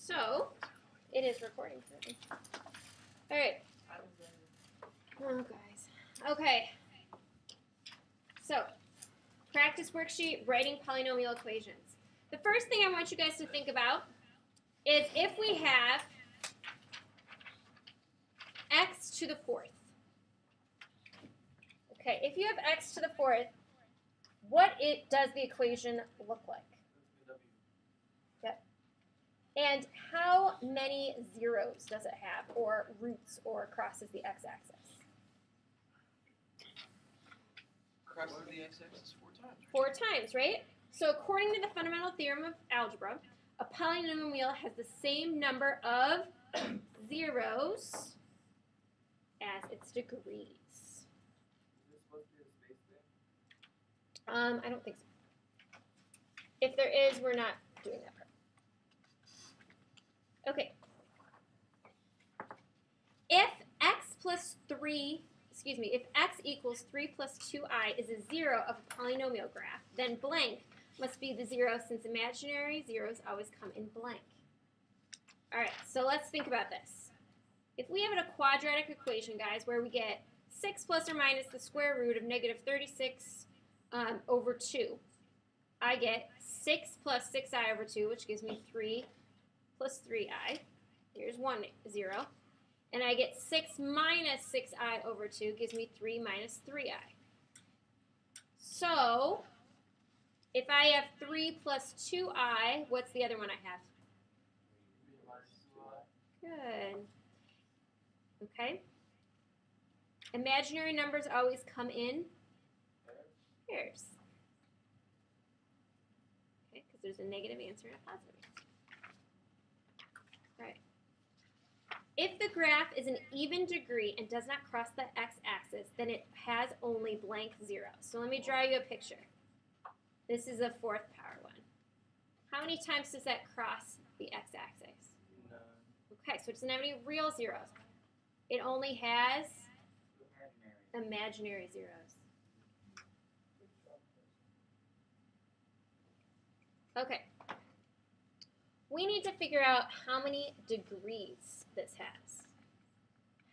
So, it is recording for me. All right. Oh, guys. Okay. So, practice worksheet, writing polynomial equations. The first thing I want you guys to think about is if we have x to the fourth. Okay, if you have x to the fourth, what does the equation look like? Yep. And how many zeros does it have, or roots, or crosses the x-axis? Crosses the x-axis 4 times. Right? 4 times, right? So according to the fundamental theorem of algebra, a polynomial has the same number of zeros as its degrees. I don't think so. If there is, we're not doing that part. Okay. If x equals 3 plus 2i is a zero of a polynomial graph, then blank must be the zero since imaginary zeros always come in blank. All right, so let's think about this. If we have a quadratic equation, guys, where we get 6 plus or minus the square root of negative 36 over 2, I get 6 plus 6i over 2, which gives me 3 plus 3i. Here's 1 0. And I get 6 minus 6i over 2 gives me 3 minus 3i. So, if I have 3 plus 2i, what's the other one I have? Good. Okay. Imaginary numbers always come in pairs. Okay, because there's a negative answer and a positive answer. All right. If the graph is an even degree and does not cross the x-axis, then it has only blank zeros. So let me draw you a picture. This is a 4th power one. How many times does that cross the x-axis? None. Okay, so it doesn't have any real zeros. It only has imaginary zeros. Okay. We need to figure out how many degrees this has.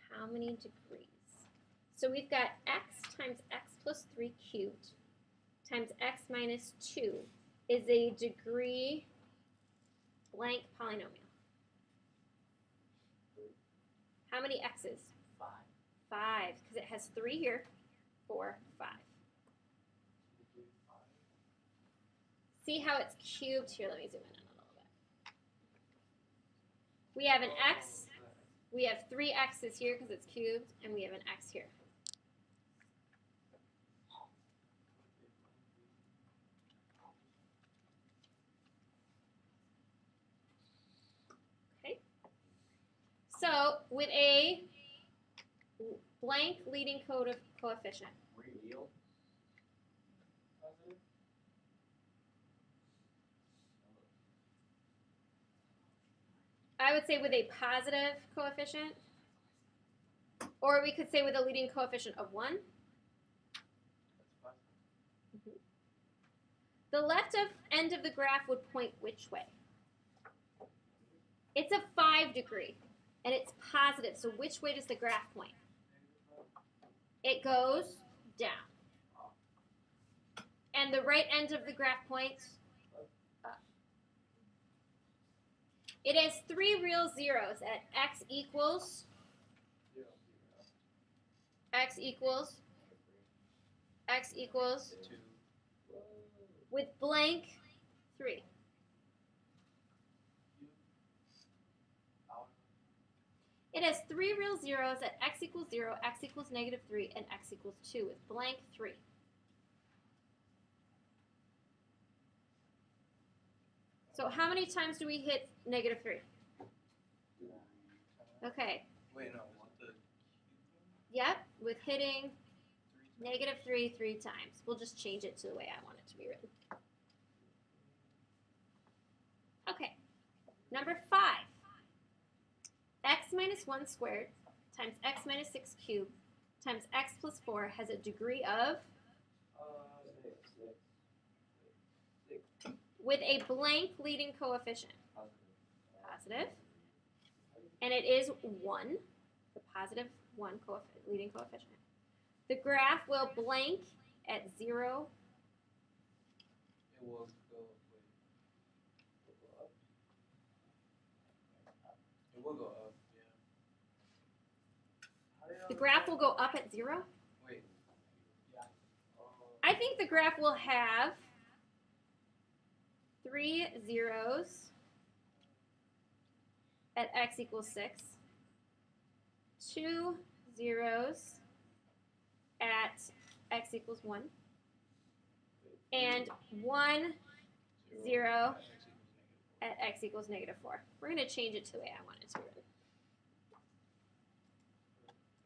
How many degrees? So we've got x times x plus 3 cubed times x minus 2 is a degree blank polynomial. How many x's? 5. 5, because it has 3 here, 4, 5. See how it's cubed? Here, let me zoom in a little bit. We have an x, we have 3 x's here because it's cubed, and we have an x here. Okay. So, with a blank leading coefficient. Real? I would say with a positive coefficient, or we could say with a leading coefficient of 1. The left end of the graph would point which way? It's a 5 degree, and it's positive, so which way does the graph point? It goes down. And the right end of the graph points up. It has 3 real zeros at x equals 2. with blank 3. It has 3 real zeros at x equals 0, x equals negative 3, and x equals 2 with blank 3. So how many times do we hit negative 3? Okay. Wait, no. What the? Yep, with hitting negative 3 3 times. We'll just change it to the way I want it to be written. Okay. Number 5. X minus 1 squared times x minus 6 cubed times x plus 4 has a degree of? 6. With a blank leading coefficient. Positive. positive, and it is 1, the positive 1 leading coefficient. The graph will blank at 0. It will go, up. It will go up, yeah. The graph will go up at 0? Wait. Yeah. I think the graph will have 3 zeros at x equals 6, 2 zeros at x equals 1, and 1 0 at x equals -4. We're going to change it to the way I want it to be written.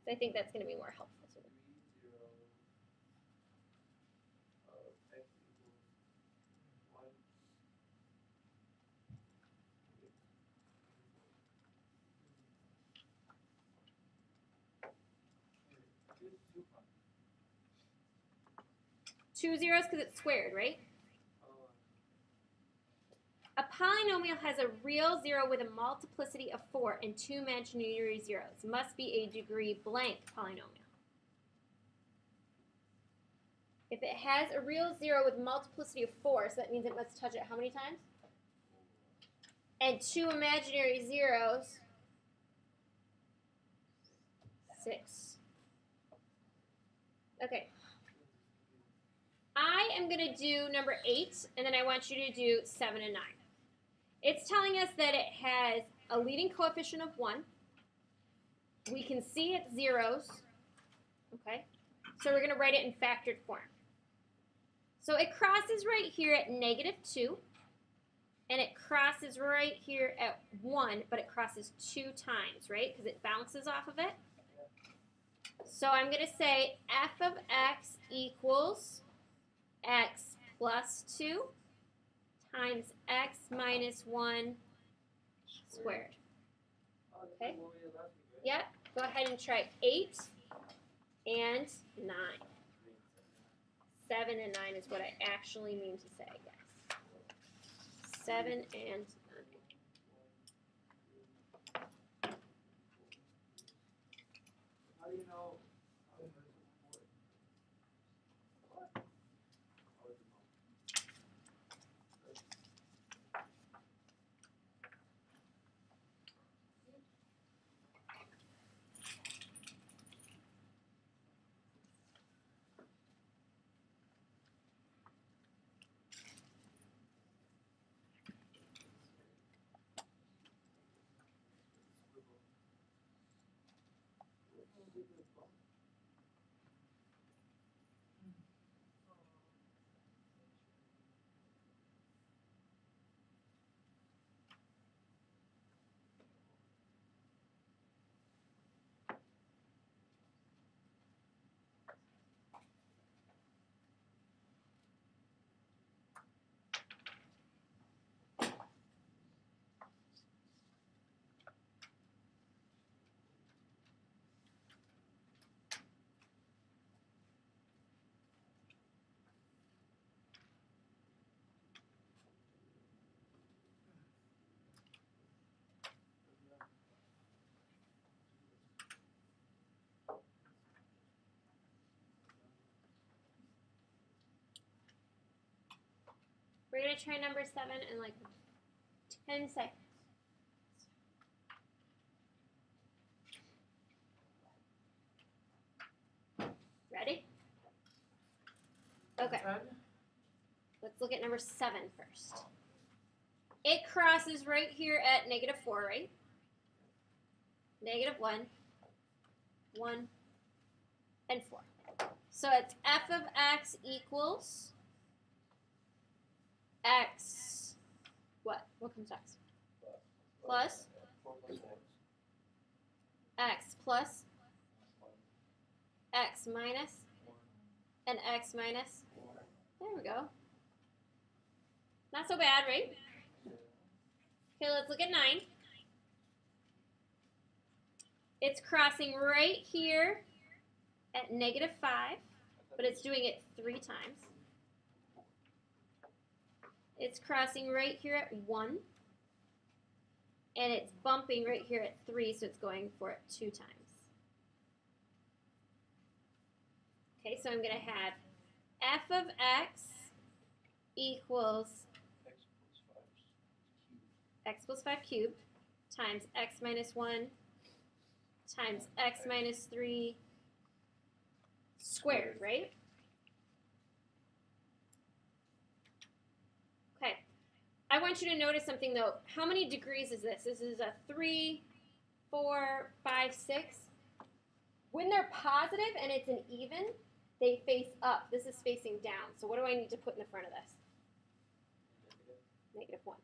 I think that's going to be more helpful. 3, 0, x equals 1. Two zeros because it's squared, right? A polynomial has a real 0 with a multiplicity of 4 and 2 imaginary zeros. Must be a degree blank polynomial. If it has a real 0 with multiplicity of 4, so that means it must touch it how many times? And 2 imaginary zeros, 6. Okay. I am going to do number 8, and then I want you to do 7 and 9. It's telling us that it has a leading coefficient of 1. We can see its zeros. Okay? So we're going to write it in factored form. So it crosses right here at -2, and it crosses right here at 1, but it crosses 2 times, right? Because it bounces off of it. So I'm going to say f of x equals x plus 2 times x minus 1 squared. Okay? Yep. Go ahead and try 8 and 9. 7 and 9 is what I actually mean to say, guys. 7 and 9. How do you know? We're going to try number 7 in like 10 seconds. Ready? Okay. Let's look at number 7 first. It crosses right here at -4, right? -1, 1, and 4. So it's f of x equals x, what? What comes next? Plus 4 plus 1. X plus x minus and x minus. There we go. Not so bad, right? Okay, let's look at 9. It's crossing right here at -5, but it's doing it 3 times. It's crossing right here at 1. and it's bumping right here at 3, so it's going for it 2 times. Okay, so I'm going to have f of x equals x plus 5 cubed times x minus 1 times x minus 3 squared, right? Okay. I want you to notice something, though. How many degrees is this? This is a 3, 4, 5, 6. When they're positive and it's an even, they face up. This is facing down. So what do I need to put in the front of this? -1.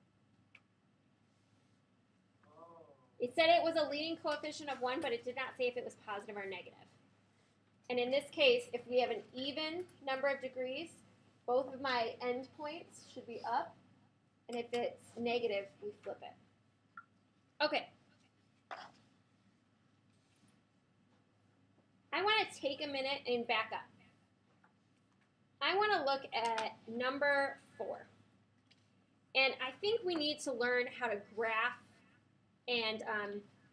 It said it was a leading coefficient of 1, but it did not say if it was positive or negative. And in this case, if we have an even number of degrees, both of my endpoints should be up. And if it's negative, we flip it. Okay. I want to take a minute and back up. I want to look at number 4. And I think we need to learn how to graph and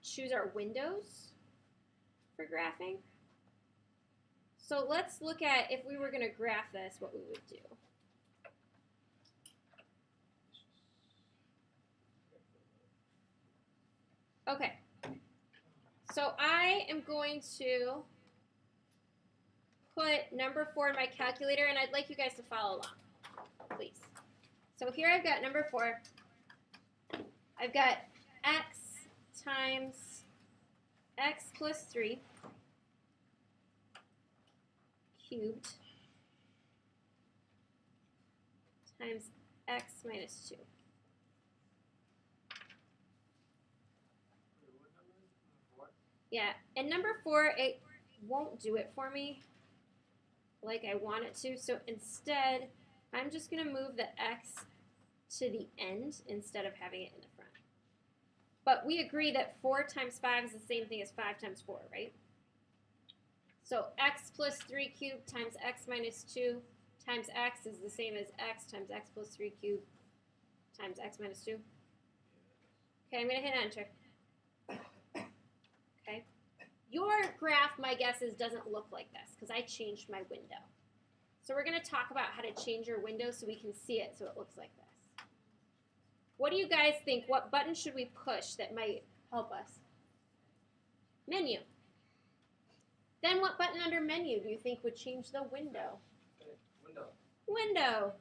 choose our windows for graphing. So let's look at, if we were going to graph this, what we would do. Okay. So I am going to put number 4 in my calculator, and I'd like you guys to follow along, please. So here I've got number 4. I've got x times x plus 3 cubed times x minus 2. Yeah, and number 4, it won't do it for me like I want it to. So instead, I'm just going to move the x to the end instead of having it in the front. But we agree that 4 times 5 is the same thing as 5 times 4, right? So x plus 3 cubed times x minus 2 times x is the same as x times x plus 3 cubed times x minus 2. Okay, I'm going to hit enter. Okay. Your graph, my guess is, doesn't look like this because I changed my window. So we're going to talk about how to change your window so we can see it so it looks like this. What do you guys think? What button should we push that might help us? Menu. Then what button under menu do you think would change the window? Window. Window.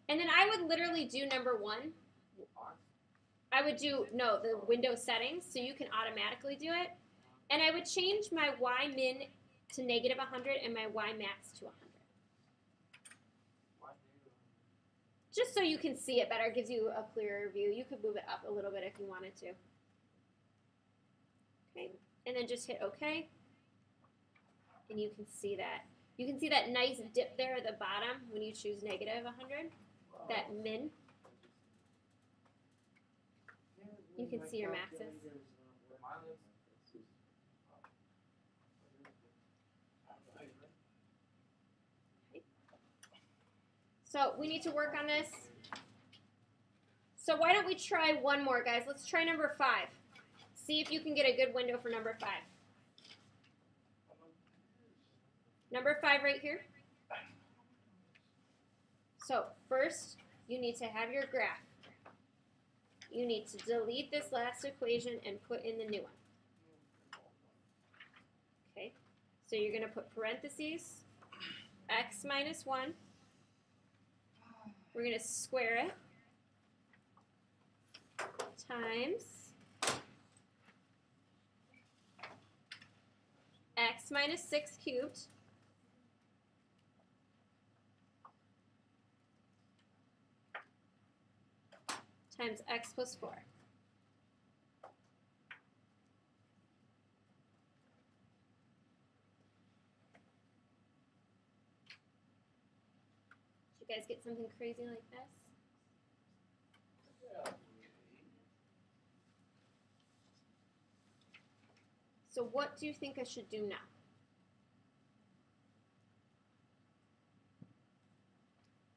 And then I would literally do number 1. I would do, no, the window settings, so you can automatically do it. And I would change my Y min to -100 and my Y max to 100. Just so you can see it better, it gives you a clearer view. You could move it up a little bit if you wanted to. Okay, and then just hit OK. And you can see that. You can see that nice dip there at the bottom when you choose -100, that min. You can see your maxes. So we need to work on this. So why don't we try one more, guys? Let's try number 5. See if you can get a good window for number 5. Number 5 right here. So first, you need to have your graph. You need to delete this last equation and put in the new one. Okay, so you're going to put parentheses, x minus 1. We're going to square it times x minus 6 cubed times x plus 4. Did you guys get something crazy like this? So what do you think I should do now?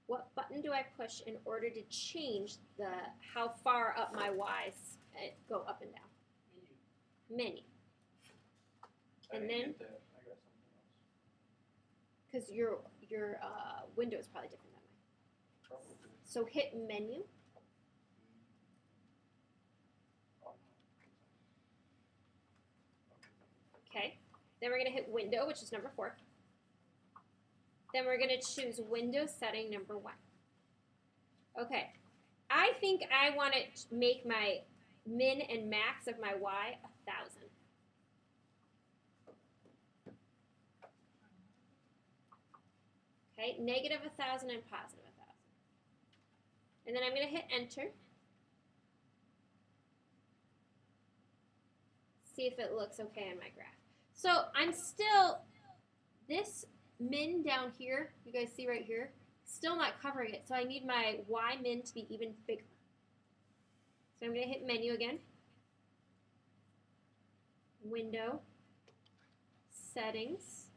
What button button do I push in order to change the how far up my Y's go up and down? Menu. And then, because your window is probably different than mine. So hit menu. Okay. Then we're going to hit window, which is number 4. Then we're going to choose window setting number 1. Okay. I think I want to make my min and max of my Y 1,000. Okay, negative 1,000 and positive 1,000. And then I'm going to hit enter. See if it looks okay on my graph. So I'm still, this min down here, you guys see right here, still not covering it. So I need my Y min to be even bigger. So I'm going to hit menu again. Window, settings.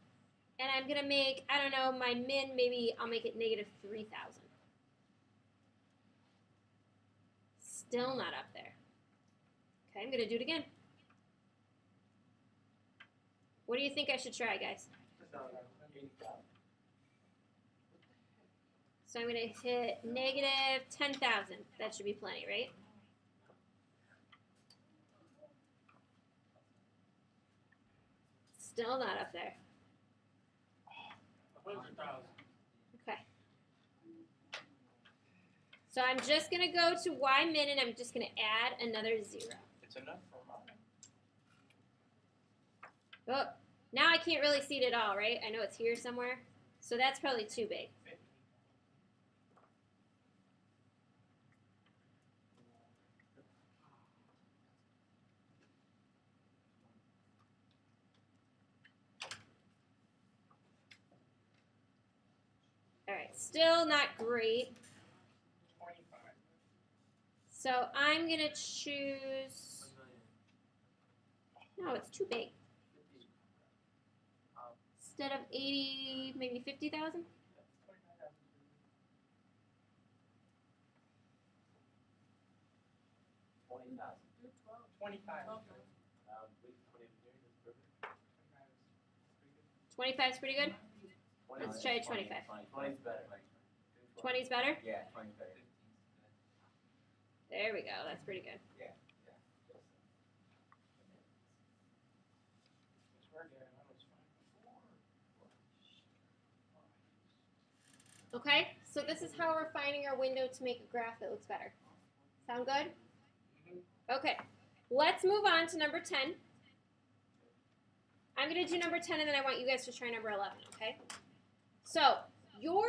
And I'm going to make, I don't know, my min, maybe I'll make it negative 3,000. Still not up there. Okay, I'm going to do it again. What do you think I should try, guys? So I'm going to hit negative 10,000. That should be plenty, right? Still not up there. 100,000. Okay. So I'm just going to go to Y min and I'm just going to add another 0. It's enough for mine. Oh, now I can't really see it at all, right? I know it's here somewhere. So that's probably too big. All right, still not great. 25. So I'm going to choose, no, it's too big. Instead of 80, maybe 50,000? 25. 25 is pretty good? Let's try 25. 20's better. 20's better? Yeah, 20's better. There we go. That's pretty good. Yeah. Okay, so this is how we're finding our window to make a graph that looks better. Sound good? Okay, let's move on to number 10. I'm going to do number 10 and then I want you guys to try number 11, okay? So your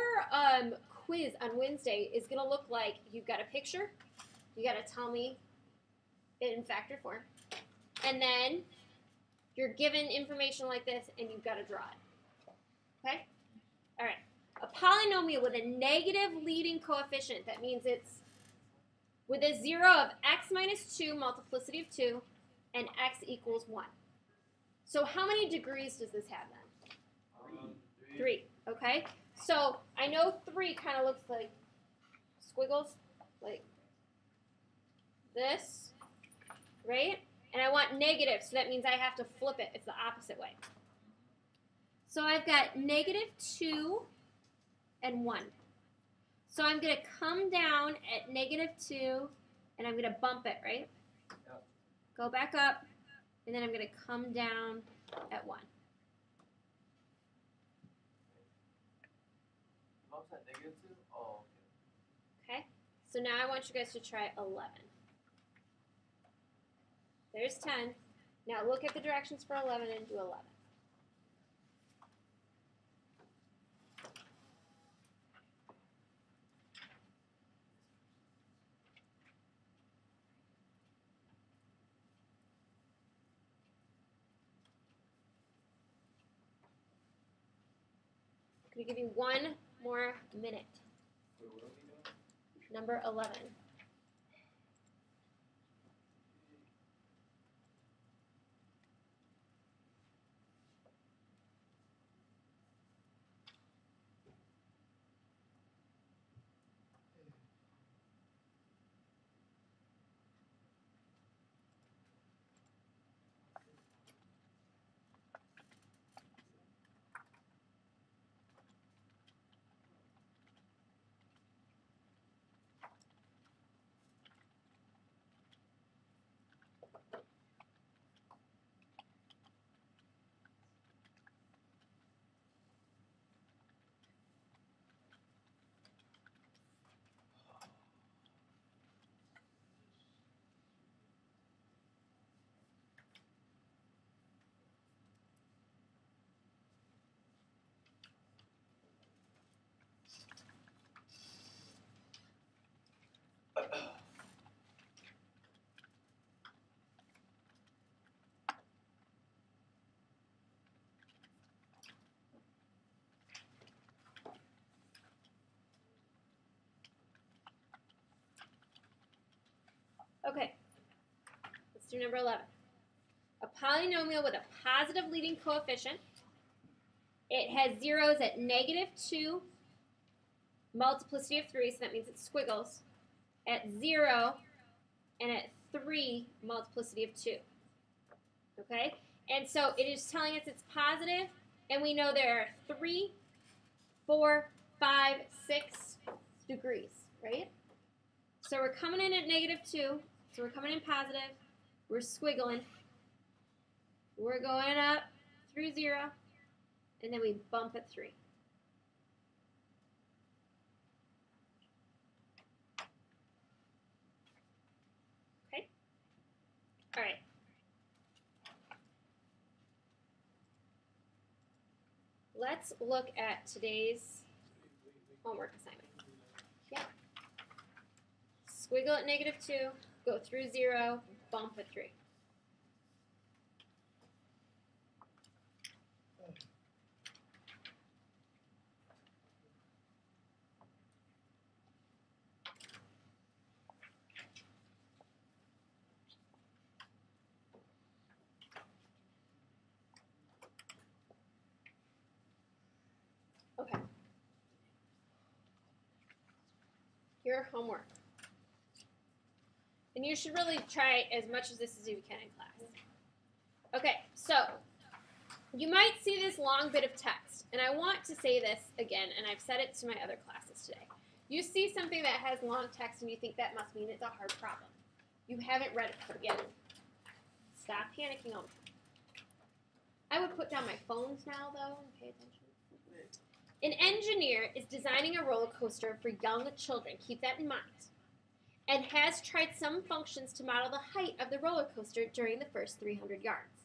quiz on Wednesday is going to look like you've got a picture. You got to tell me it in factor form. And then you're given information like this and you've got to draw it. Okay? All right. A polynomial with a negative leading coefficient, that means it's with a 0 of x minus 2, multiplicity of 2, and x equals 1. So how many degrees does this have then? 3. Okay? So I know 3 kind of looks like squiggles, like this, right? And I want negative, so that means I have to flip it. It's the opposite way. So I've got negative 2 and 1. So I'm going to come down at negative 2, and I'm going to bump it, right? Yep. Go back up, and then I'm going to come down at 1. Bumps at negative 2? Oh, Okay? So now I want you guys to try 11. There's 10. Now look at the directions for 11 and do 11. I'm going to give you one more minute. okay. What are we doing? Number 11. do number 11. A polynomial with a positive leading coefficient. It has zeros at -2, multiplicity of 3, so that means it squiggles, at 0, and at 3, multiplicity of 2. Okay? And so it is telling us it's positive, and we know there are 3, 4, 5, 6 degrees, right? So we're coming in at -2, so we're coming in positive, we're squiggling, we're going up through 0, and then we bump at 3. Okay? All right. Let's look at today's homework assignment. Yeah. Squiggle at -2, go through 0, bump at 3. Okay. Your homework. And you should really try as much of this as you can in class. Okay, so you might see this long bit of text, and I want to say this again, and I've said it to my other classes today. You see something that has long text and you think that must mean it's a hard problem. You haven't read it yet. Stop panicking all the time. I would put down my phones now, though, and pay attention. An engineer is designing a roller coaster for young children, keep that in mind, and has tried some functions to model the height of the roller coaster during the first 300 yards.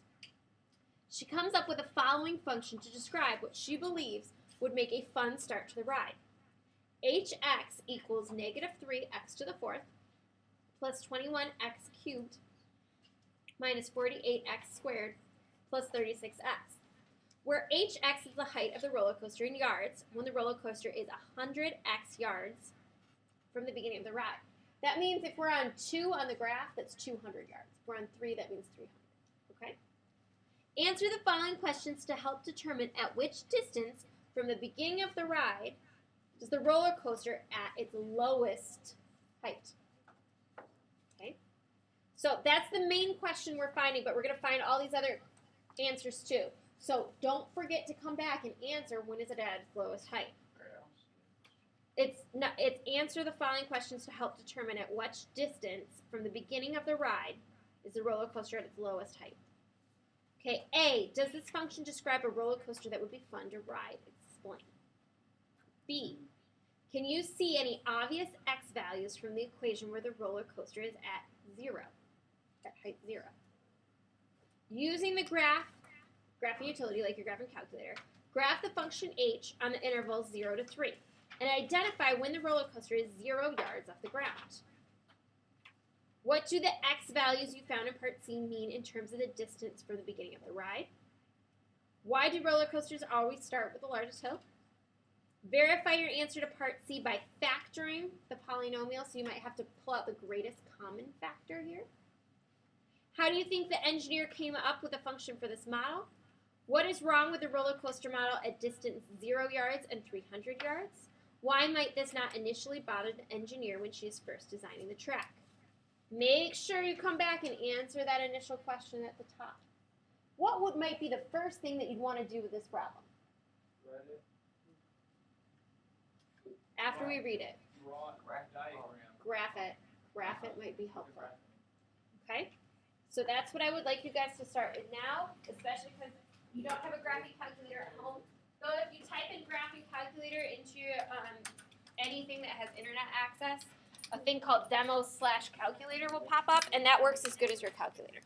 She comes up with the following function to describe what she believes would make a fun start to the ride. hx equals -3x to the 4th plus 21x cubed minus 48x squared plus 36x. Where hx is the height of the roller coaster in yards, when the roller coaster is 100x yards from the beginning of the ride. That means if we're on 2 on the graph, that's 200 yards. If we're on 3, that means 300. Okay? Answer the following questions to help determine at which distance from the beginning of the ride is the roller coaster at its lowest height. Okay? So that's the main question we're finding, but we're going to find all these other answers too. So don't forget to come back and answer when is it at its lowest height. It's answer the following questions to help determine at which distance from the beginning of the ride is the roller coaster at its lowest height. Okay, A, does this function describe a roller coaster that would be fun to ride? Explain. B, can you see any obvious x values from the equation where the roller coaster is at 0, at height 0? Using the graphing utility like your graphing calculator, graph the function h on the intervals 0 to 3 and identify when the roller coaster is 0 yards off the ground. What do the x values you found in part C mean in terms of the distance from the beginning of the ride? Why do roller coasters always start with the largest hill? Verify your answer to part C by factoring the polynomial, so you might have to pull out the greatest common factor here. How do you think the engineer came up with a function for this model? What is wrong with the roller coaster model at distance 0 yards and 300 yards? Why might this not initially bother the engineer when she is first designing the track? Make sure you come back and answer that initial question at the top. What might be the first thing that you'd want to do with this problem? Read it. After we read it. Draw a diagram. Graph it. Graph it might be helpful. Okay? So that's what I would like you guys to start with now, especially because you don't have a graphing calculator at home. So if you type in graphing calculator into your, anything that has internet access, a thing called demo/calculator will pop up, and that works as good as your calculator.